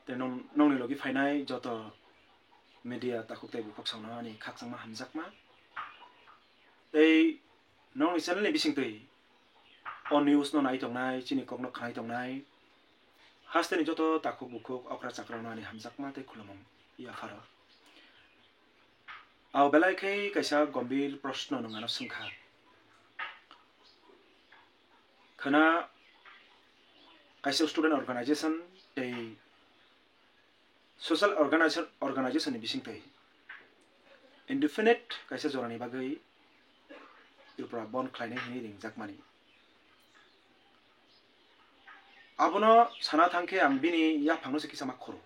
te nongni logi fainai joto media takuk te bukok sauna ani khak sangma hamjakma tei nongni channel ni bising tei on news no nai tongnai chini kok no khanai tongnai haste ni joto takuk bukok okra chakra no ani hamjakma tei khulumung ya pharo aw belai khai kaisa gambir proshno nungano sungkha khana kaisa student organization tei social organization ni bising tei indefinite kaisa jorani bagai ilpra bon khlainai hini ringjakmani abono sana thangkhe ang bini yaphangno se kisama khoro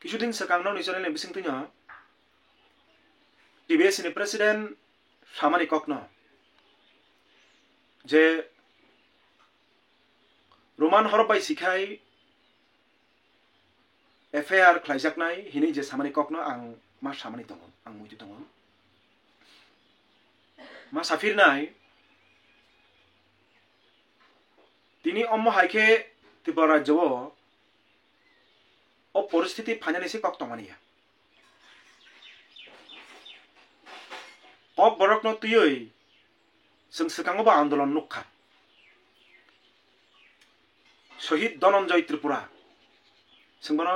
kisudin sakang no ni channel ni bising tunya TBS ni president samani kokno je roman horopai sikhai FIR khlaijaknai hini je samani kokno ang ma samani tongo ang muitu tongo ma safir nai tini ommo haike tibara jowo o পরিস্থিতি finally সে কক তমানিয়া কক বরকনো তুই जों सिगाङावबो आन्दोलन नुखा शहीद धनन्जय त्रिपुरा जों बनो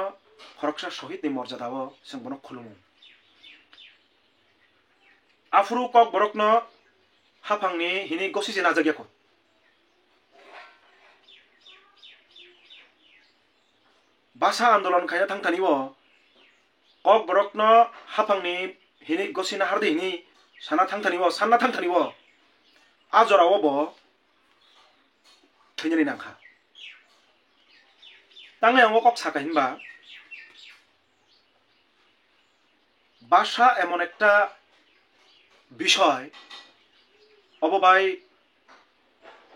खरकसा शहीदनि मर्यादाबो जों बनो खुलुमो आफुरु कक बरकनो हाफांनि हिनि गसिजे नाजागियाखौ भाषा आन्दोलन खायना थांथानिबो कक बरकनो हाफांनि हिनि गसिना हारदे हिनि साना थांथानिबो आजरावबो थैनानै नांखा तांगे आंगो कक साका हिनबा भाषा एमन एकटा বিষয় অববাই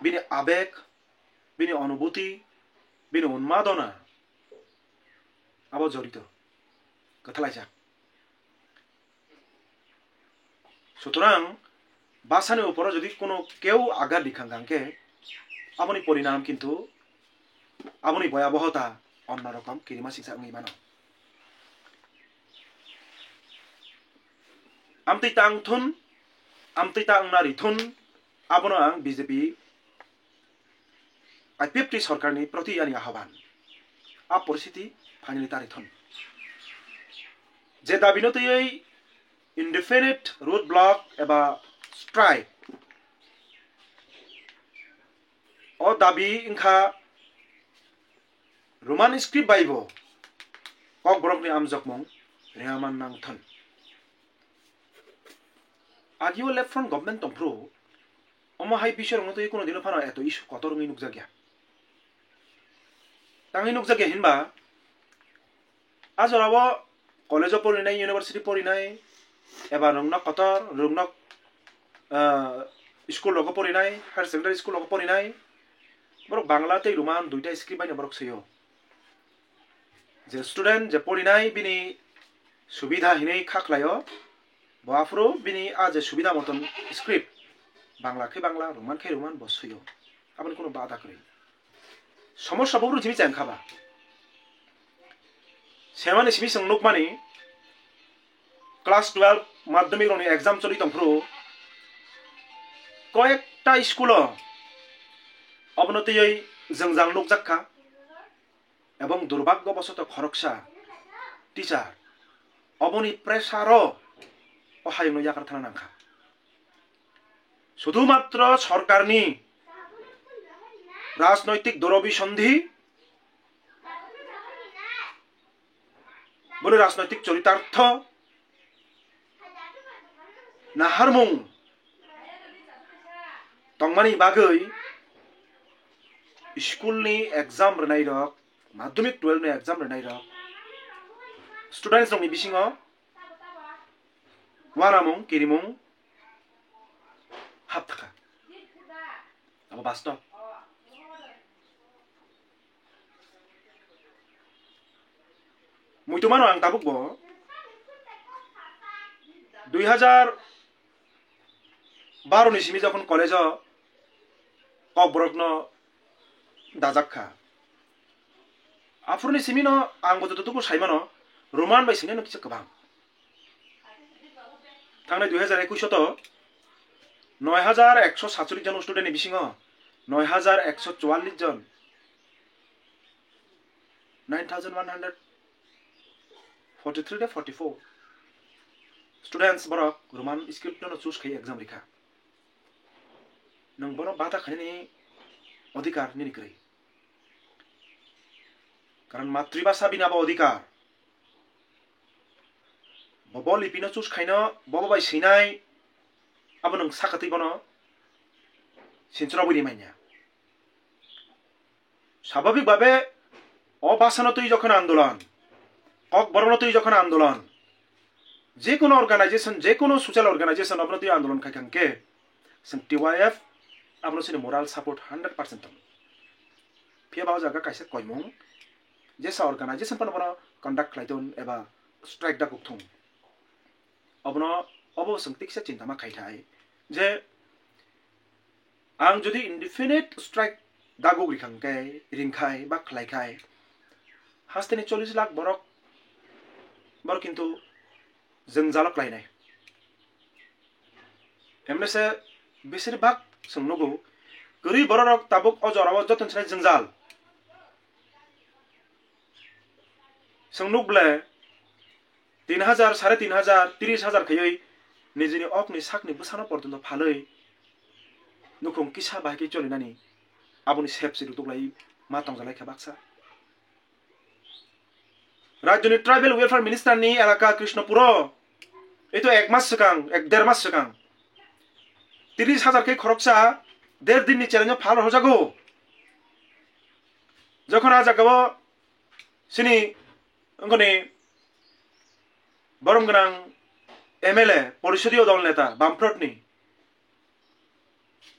বিনি আবেগ বিনি অনুভূতি বিনি উন্মাদনা আবো জড়িত কথালাইজা সুতরাং ভাষার উপর যদি কোনো কেউ আঘাত দিখাঙ্গাঙ্কে আপনি পরিণাম কিন্তু আপনি ভয়াবহতা অন্যরকম কিরিমা শিক্ষা মানো আমতৈ তাং থুন আমতৈ তাং नारि थुन आबनो आं बीजेपी आईपीएफटी सरकारनि प्रति आंनि आह्वान आ परिस्थिति फाइनाली तारि थुन जे दाबिनो तयै इंडेफिनिट रोड ब्लॉक एबा स्ट्राइक ओ दाबी इंखा रोमान स्क्रिप्ट बाइबो कक बरकनि आमजकमं रेहामान नां थुन आगियो लेफ्ट फ्रंट गवर्नमेंट तंफ्रो अमा हाई बिसर न तो कोनो दिनो फाना एतो इशु कतरङै नुकजागिया ताङै नुकजागिया हिनबा आजराबो कलेज पढिनाय यूनिवर्सिटी पढिनाय एबा रंना कतर रंना स्कुल लग पढिनाय हायर सेकेंडरी स्कुल लग पढिनाय बरक बांग्ला तै रोमान दुइटा स्क्रिप्ट बायनो बरक सयो जे स्टुडेंट जे पढिनाय बिनि सुबिधा हिनै खाखलायो बाफ्रो बिनी आज सुविधा मतन स्क्रिप्ट बांग्ला खे बांग्ला रोमान खे रोमान बसयो आपन कोनो बाधा करे समस्या बब्रु जिमि जानखाबा सेमानि सिमि संनुक मानि क्लास 12 माध्यमिक रनि एग्जाम चलि तंफ्रो कयेकटा स्कुल अबनतियै जोंजां नुकजाखा एवं दुर्भाग्यवशत खरकसा टीचार अबनि प्रेसारो अहायनो याकार थाना नांखा शुधुमात्र सरकारनि राजनैतिक दरबी सन्धि बोले राजनैतिक चरितार्थ नाहारमुं तंगमानि बागै स्कुलनि एग्जाम रनाय रक माध्यमिक 12 नि एग्जाम रनाय रक स्टुडेंट्स रंनि बिसिङाव वारामुं किरिमुं हाबथाखा अब बास्तव मुइतुमानो आं ताबुकबो 2012 नि सिमि जखन कलेज कक बरकनो दाजाखा Afurni simino anggo tutuku saimano Roman bai singeno kisa kebang. Tangnai 2021 to 9147 জন স্টুডেন্ট বিসিঙো 9144 জন 9143 to 44 students borok Roman script no choose khai exam rikha nang borok bata khani অধিকার ni krai karan মাতৃভাষা bina ba অধিকার bobo lipino choose khaino bobo bai sinai abo nang sakati bono সিনচরা বলি মাইনা স্বাভাবিকভাবে অবাসনতই যখন আন্দোলন কক বরণতই যখন আন্দোলন যে কোনো অর্গানাইজেশন যে কোনো সোশ্যাল অর্গানাইজেশন অবনতই আন্দোলন খাইখানকে जों টিওয়াইএফ আপনার সিনে মোরাল সাপোর্ট 100% দं ফিয়াবাও জায়গা কাইসে কয়মুং जेसा অর্গানাইজেশন পন বন কন্ডাক্ট খাইতন এবা স্ট্রাইক দা কুকথং অবন অবো जों तिकसे चिन्ता मा खाइथाय जे आं जुदि इनडिफिनिट स्ट्राइक दागो रिखांखाय रिंखाय बा खलायखाय हास्तेनि 40 लाख बरक किन्तु जों जालक लायनाय एमनेसे बिसोर भाग सोंनोगौ गरी बरक ताबुक अजराव जतन सनाय जों जाल सोंनुब्ले 3000 3500 30000 खयै निजिनि अकनि साकनि बसानो पर्यन्त फालै नुखुं किसा बाहायके चलिनानि आबुनि सेपसि रुतुगलाई मातंग जालाय खाबाक्सा राज्यनि ट्राइबल वेलफेयर मिनिस्टारनि एलाका कृष्णपुर एतो 1 मास सिगां 1.5 मास सिगां 30000 के खरकसा 1.5 दिननि चेलेन्ज फाल हजागौ जखन आजागाव सिनि अंगनि बरमगोनां एमएलए परिषदीय दल नेता बामफ्रटनि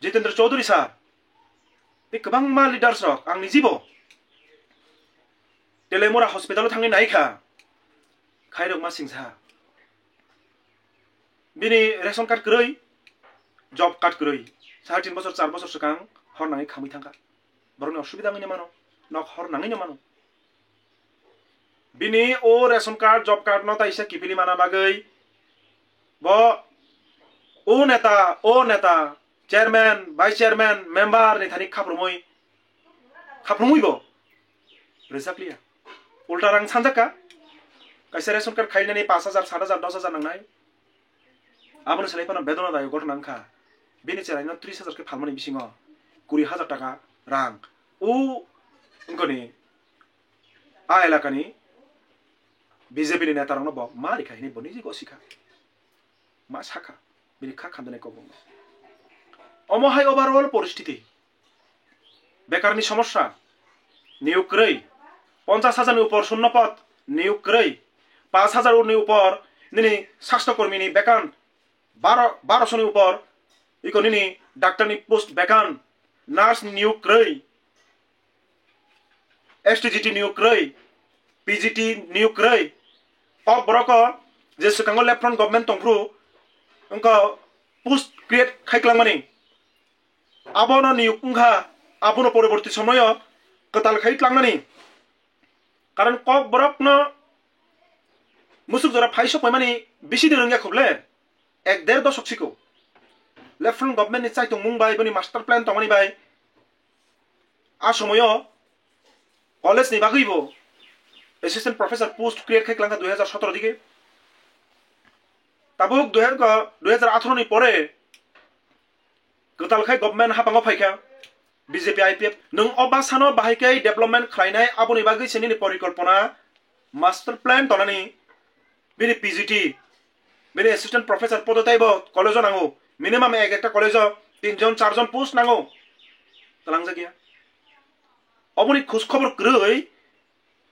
जितेन्द्र चौधरी सार बे गोबां मा लिडार्स रक आंनि जिबो टेलेमरा हस्पिटालाव थांनि नायखा खायरक मा सिंसा बिनि रेशन कार्ड गरै जब कार्ड गरै 3.5 बोसोर 4 बोसोर सिगां हरनाङै खामै थांगा बरनि असुबिदा ngैनो मानो नक हरनाङैनो मानो बिनि ओ रेशन कार्ड जब कार्ड न ताइसा किपिलि माना बागै ब ओ नेता चेयरमैन वाइस चेयरमैन मेंबर नि थानि खाफ्रुमैबो रेजाकलिया उल्टा रां सानजाका काइसे रेशन कार्ड खाइनानै 5000 7000 10000 नांनाय आबनो सलायफाना बेदना दायो गथनांखा बिनि चेराइनो 30000 के फालमानि बिसिङो 20000 टाका रां ओ अंगनि आ एलाकानि बीजेपी नि नेता रंनो ब मा रिखाइनि बनि जि गसिखा मा साखा बिनि खा खामदने कबो अमहाय ओभारअल परिस्थिति बेकारनि समस्या नियोग करै 50000 नि ऊपर शून्य पद नियोग करै 5000 नि ऊपर निनि स्वास्थ्य कर्मीनि बेकान 1200 नि ऊपर इकोनिनि डाक्टरनि पोस्ट बेकान नर्स नियोग करै एसटीजीटी नियोग करै पीजीटी नियोग करै अब ब्रक जे सिगाङाव लेफ्टफ्रन्ट गभर्नमेन्ट तंफ्रु अंका पोस्ट क्रिएट खाइख्लांमानि आबनो नियुक्तुंखा आबनो परवर्ती समय कताल खाइख्लांनानि कारण कक बरकनो मुसुक जरा फाइसो पैमानि बिसि दिरंगा खबले 1.5 दशक सिको लेफ्टफ्रन्ट गभर्नमेन्ट नि चाइतुं मुंबाइ बनि मास्टर प्लान तमानि बाय आ समय कलेज नि बागैबो एसिस्टेंट प्रोफेसर पोस्ट क्रिएट खाइख्लांगा 2017 दिके ताबुक 2018 नि परे गतालखाय गभर्नमेन्ट हाबाङाव फाइखा बीजेपी आईपीएफ नों अबासानो बाहायखाय डेभलपमेन्ट खालायनाय आबुनि बागै सेनिनि परिकल्पना मास्टर प्लान तनानि बिनि पीजीटी बिनि एसिस्टेंट प्रोफेसर पदतायबो कलेज नांगौ मिनिमाम एक कलेज 3 जन 4 जन पोस्ट नांगौ तलांजा गैया अबुनि खुस खबर गरै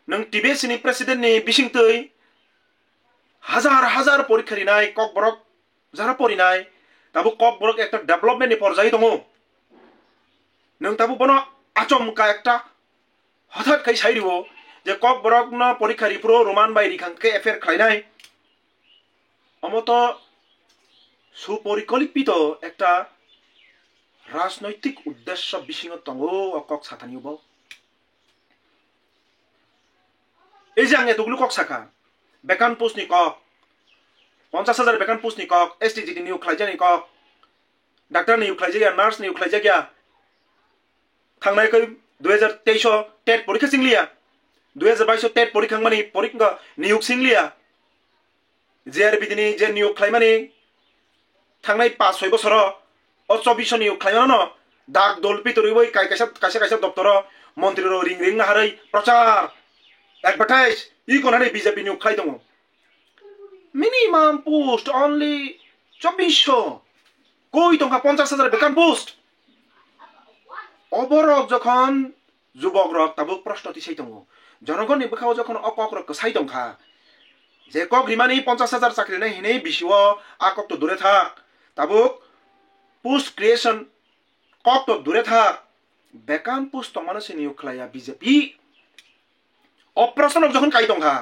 नों टीबीएस नि प्रेसिडेंट नि बिसिंतै हजार परीक्षारि नाय कक बरक जारा परिनाय ताबु कक बरक एक डेभलपमेन्ट नि पर्याय दङ नों ताबु बनो आचमका एकटा हठात खाइ साइरिबो जे कक बरक न परीक्षारि प्रो रोमान बायरि खांके एफेयर खाइनाय अमत सुपरिकल्पित एकटा राजनैतिक उद्देश्य बिसिङ तंगो अकक साथानिबो এই যে আঙে দুগুলো কক সাকা বেকান পোস্ট নি কক 50,000 বেকান পোস্ট নি কক STGT নিউ খাইজা নি কক ডাক্তার নিউ খাইজা গিয়া নার্স নিউ খাইজা গিয়া থাংনাই কই 2023 টেট পরীক্ষা সিংলিয়া 2022 টেট পরীক্ষা মানি পরীক্ষা নিয়োগ সিংলিয়া JRB দিনি যে নিয়োগ খাইমানি থাংনাই 5-6 বছর ও 24 নিয়োগ খাইমানো দাগ দলপি তরিবই কাইসা দপ্তর মন্ত্রীর রিং না হারাই প্রচার অ্যাডভার্টাইজ ই কোনারে বিজেপি নিয়োগ খাই দङ মিনিমাম পোস্ট অনলি 2400 কই টঙ্কা 50,000 বেকার পোস্ট অবরক যখন যুবক রক তাবুক প্রশ্নটি সেই দङ জনগণনি বখাও যখন অকক রক সাই দংখা যে কক রিমানি 50,000 চাকরি নাই হিনে বিশিও আকক তো দূরে থাক তাবুক পোস্ট ক্রিয়েশন কক তো দূরে থাক বেকান পোস্ট মানুষে নিয়োগ খাইয়া বিজেপি অপারেশন যখন কাই দংখা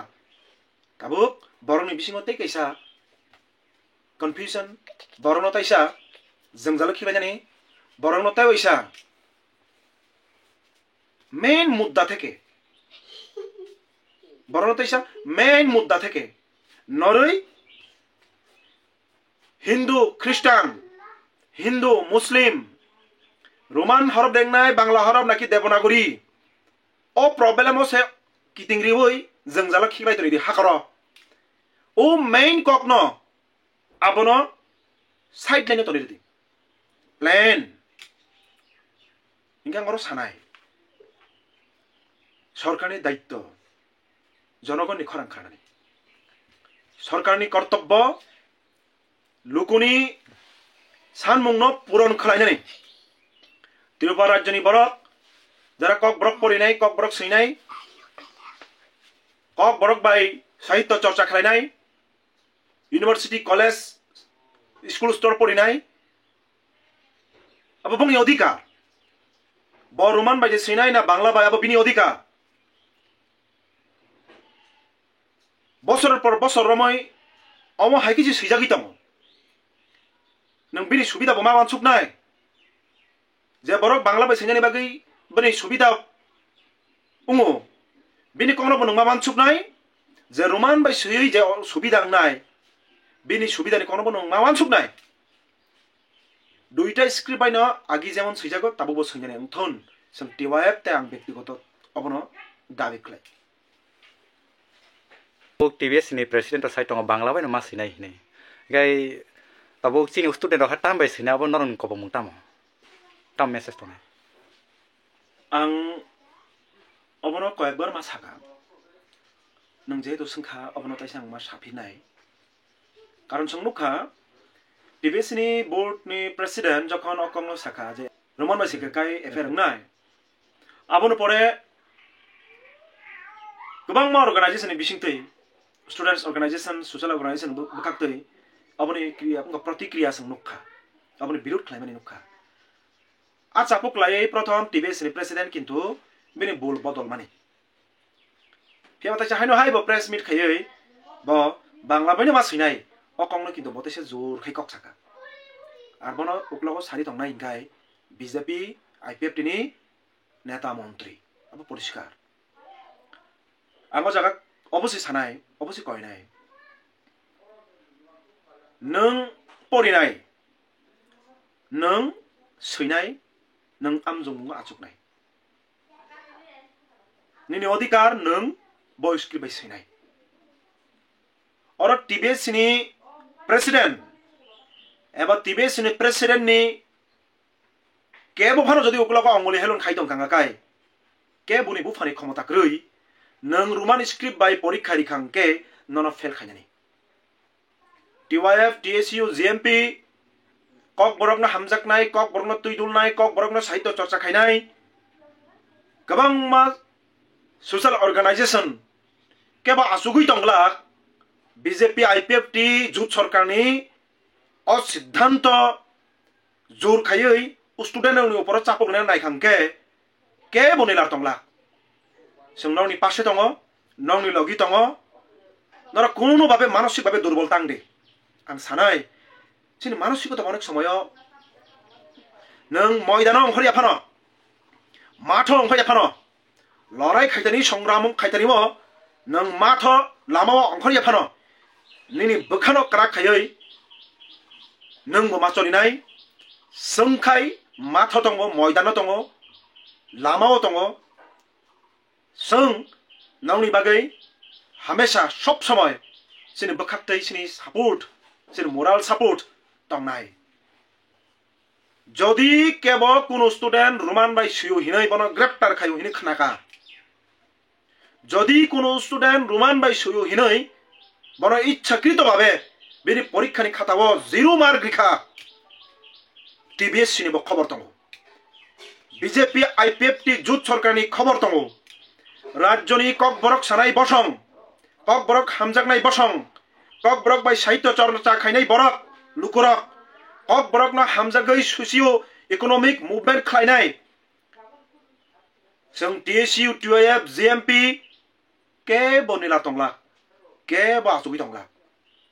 তাবুক বরংনি বিসিङতে कैसा কনফিউশন বরংনো তাইসা জংজাল খিবাই জানি বরংনো তাই ওইসা মেইন মুদ্দা থেকে বরংনো তাইসা মেইন মুদ্দা থেকে নরই হিন্দু খ্রিস্টান হিন্দু মুসলিম রোমান হরফ দেংনাই বাংলা হরফ নাকি দেবনাগরী ও প্রবলেম সে কিতিংরি হই জংজাল খিবাই তরি হাকর ও মেইন ককন আবনো সাইড লাইনে তরি দি প্ল্যান ইনকা গর সানাই সরকারি দায়িত্ব জনগণনি খরাং খানানি সরকারনি কর্তব্য লুকুনি সানমুংন পূরণ খালাইনানি ত্রিপুরা রাজ্যনি বরক যারা কক বরক পড়িনাই কক বরক সইনাই কক বরক বাই সাহিত্য চর্চা খালাইনাই ইউনিভার্সিটি কলেজ স্কুল স্তর পড়িনাই আবো বংনি অধিকার ব রোমান বাই যে সইনাই না বাংলা বাই আবো বিনি অধিকার বছরের পর বছর রময় অম হাইকি যে সইজাগি দङ নং বিনি সুবিধা বমা মানসুক নাই যে বরক বাংলা বাই সইনানি বাগै বনি সুবিধা উঙো বিনি কোনো বনং মা মানসুক নাই যে রোমান বাই সই যে সুবিধা নাই বিনি সুবিধানি কোনো বনং মা মানসুক নাই দুইটা স্ক্রিপ্ট বাইন আগি যেমন সইজাগো তাবো সইনানি থন जों টিওয়াইএফ তে আং ব্যক্তিগত অবনো দাবি খাই TBS ni president to saitong bangla bai no masinai hine gai tabo chini student ha tam bai sina bon non ko bong tam message to nai ang obono koyekbar ma saka nang jehetu singkha obono taisang ma saphinai karon songmukha TBS ni board ni president jokhon okongno saka je roman basike kai affair nai abono pore gobang ma organization ni bisingtei students organization social organization bukaktai aboni kriya bunga प्रतिक्रिया sing nukha aboni birut khlaimani nukha acha puklai prothom TBS ni president kintu bini bol bodol mani fiamata chahaino hai bo press meet khayei bo bangla bani ma sinai okongno kintu botese jor khai kok saka ar bono uklogo sari tongnai gai BJP IPF ni neta মন্ত্রী abo poriskar amo jaga অবশ্যই সানাই অবশ্যই কয় নাই নং পড়িনাই নং সইনাই নং আমজং আচুকনাই নিনি অধিকার নং বয়স্ক্রি বাই সইনাই और TBS नि প্রেসিডেন্ট এবা TBS नि প্রেসিডেন্ট নি কে বফানো যদি ওকলাকো অঙ্গলি হেলন খাইদং কাঙ্গাকাই কে বুনি বুফানি ক্ষমতা ক্রই नों रोमान स्क्रिप्ट बाय परीक्षा रिखांके नन फेल खाइनानि TYF TSU GMP कक बरकनो हामजाकनाय कक बरकनो तुइदुलनाय कक बरकनो साहित्य चर्चा खाइनाय गोबां मा सोशल अर्गानाइजेशन केबा आसुगुइ दंग्ला BJP IPF टी जुट सरकारनि अ सिद्धांत जोर खायै स्टुडेन्टनि उपर चापकनाय नायखांके के बनेलार दंग्ला जों नौनि पासे दङ नौनि लगि दङ नरा कोनो भाबे मानसिक भाबे दुर्बल तांदे आं सानाय जोंनि मानसिकता अनेक समय नों मयदानाव ओंखारि आफानो माथो ओंखारि आफानो लड़ाई खायतानि संग्राम खायतानि nang matho lamao angkhor ya phano nini bukhano krak khayoi nang bo machoni nai sengkai matho tongo moidano tongo lamao tongo seng nauni bagai hamesha sob somoy sini bukhaktei sini support sini moral support tongnai jodi kebo kuno student roman bai suyo hinai bono graftar khayo hini khnaka jodi kuno student roman bai suyo hinai bono ichhakrito bhabe bini porikhani khatao 0 mark rikha TBS sini bo khobor tongo BJP IPFT jut sorkarni khobor tongo rajjoni kokborok sanai bosong kokborok hamjaknai bosong kokborok bai sahitya charcha khainai borok lukurok kokborok na hamjagai socio economic movement khlainai जों TSU TUF JMP के bonila tongla के bo achugi tongla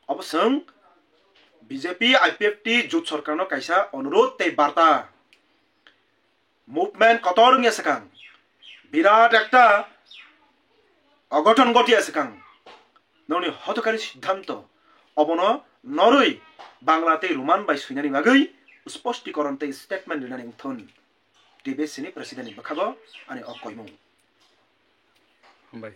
अब जों BJP IPFT jut sarkarno kaisa অনুরোধ tei barta movement kotorungya sakang বিরাট একটা অঘটন ঘটিয়াছে কাং ননি হতকারী সিদ্ধান্ত অবন নরই বাংলাতে Roman বাই সুইনানি বাগৈ স্পষ্টীকরণতে স্টেটমেন্ট দিনানি থন TBS ni প্রেসিডেন্ট বখাগো আনি অকয়মু হামবাই